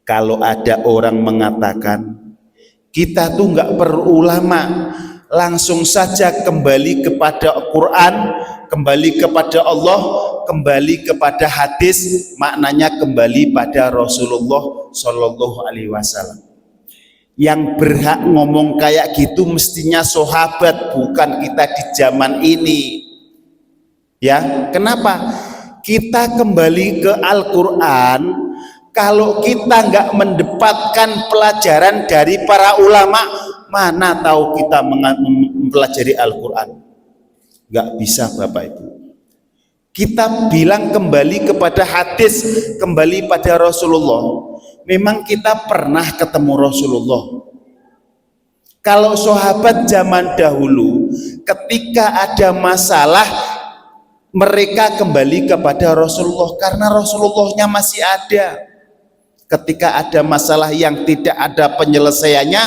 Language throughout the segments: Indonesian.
Kalau ada orang mengatakan kita tuh nggak perlu ulama, langsung saja kembali kepada Quran, kembali kepada Allah, kembali kepada hadis, maknanya kembali pada Rasulullah Shallallahu Alaihi Wasallam. Yang berhak ngomong kayak gitu mestinya sahabat, bukan kita di zaman ini. Ya, kenapa? Kita kembali ke Al-Quran. Kalau kita nggak mendapatkan pelajaran dari para ulama, mana tahu kita mempelajari Al-Quran? Nggak bisa, Bapak Ibu. Kita bilang kembali kepada hadis, kembali pada Rasulullah. Memang kita pernah ketemu Rasulullah. Kalau sahabat zaman dahulu, ketika ada masalah, mereka kembali kepada Rasulullah karena Rasulullahnya masih ada. Ketika ada masalah yang tidak ada penyelesaiannya,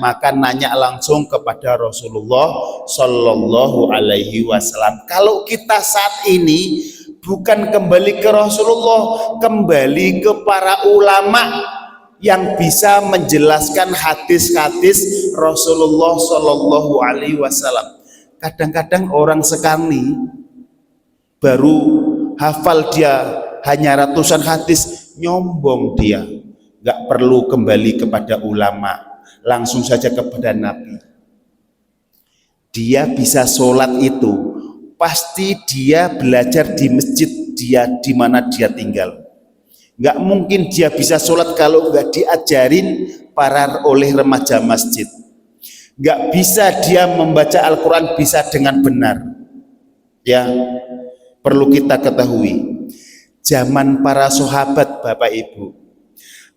maka nanya langsung kepada Rasulullah Shallallahu Alaihi Wasallam. Kalau kita saat ini bukan kembali ke Rasulullah, kembali ke para ulama yang bisa menjelaskan hadis-hadis Rasulullah Shallallahu Alaihi Wasallam. Kadang-kadang orang sekali baru hafal dia hanya ratusan hadis, nyombong dia, nggak perlu kembali kepada ulama, langsung saja kepada Nabi. Dia bisa sholat itu pasti dia belajar di masjid dia di mana dia tinggal. Nggak mungkin dia bisa sholat kalau nggak diajarin oleh remaja masjid. Nggak bisa dia membaca Al-Quran bisa dengan benar. Ya, perlu kita ketahui. Zaman para sahabat, Bapak Ibu,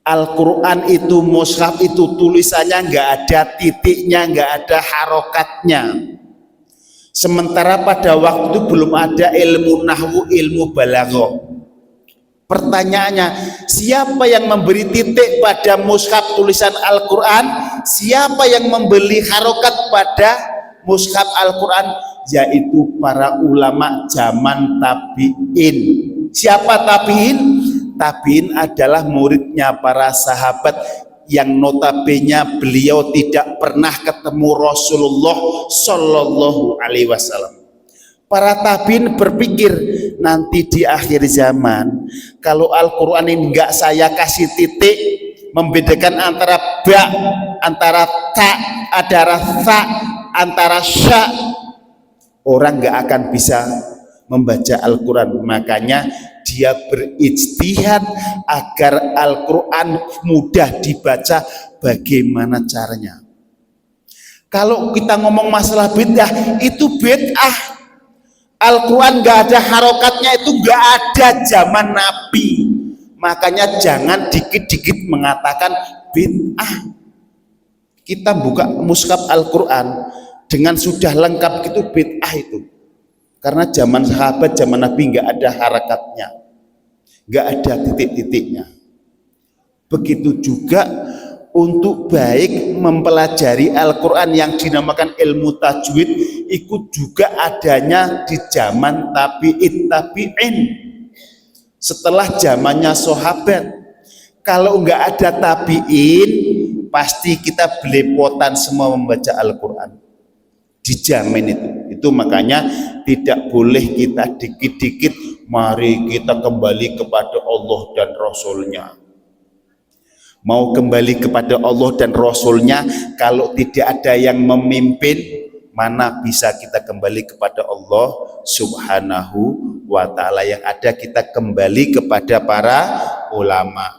Al-Quran itu, mushaf itu tulisannya nggak ada titiknya, nggak ada harokatnya. Sementara pada waktu itu belum ada ilmu nahwu, ilmu balaghah. Pertanyaannya, siapa yang memberi titik pada mushaf tulisan Al-Quran? Siapa yang memberi harokat pada mushaf Al-Quran? Yaitu para ulama zaman tabi'in. Siapa tabi'in? Tabi'in adalah muridnya para sahabat yang notabene beliau tidak pernah ketemu Rasulullah Shallallahu Alaihi Wasallam. Para tabi'in berpikir nanti di akhir zaman kalau Al-Quran ini enggak saya kasih titik membedakan antara ba, antara ta, antara tha, antara sya, orang enggak akan bisa membaca Al-Quran. Makanya dia berijtihad agar Al-Quran mudah dibaca. Bagaimana caranya? Kalau kita ngomong masalah bid'ah, itu bid'ah. Al-Quran gak ada harokatnya, itu gak ada zaman Nabi. Makanya jangan dikit-dikit mengatakan bid'ah. Kita buka mushaf Al-Quran dengan sudah lengkap itu bid'ah itu. Karena zaman sahabat, zaman Nabi nggak ada harakatnya, nggak ada titik-titiknya. Begitu juga untuk baik mempelajari Al-Quran yang dinamakan ilmu tajwid, ikut juga adanya di zaman tabi'in. Setelah zamannya sahabat, kalau nggak ada tabi'in, pasti kita belepotan semua membaca Al-Quran. Dijamin itu makanya tidak boleh kita dikit-dikit mari kita kembali kepada Allah dan Rasulnya. Mau kembali kepada Allah dan Rasulnya kalau tidak ada yang memimpin, mana bisa kita kembali kepada Allah Subhanahu wa ta'ala. Yang ada kita kembali kepada para ulama.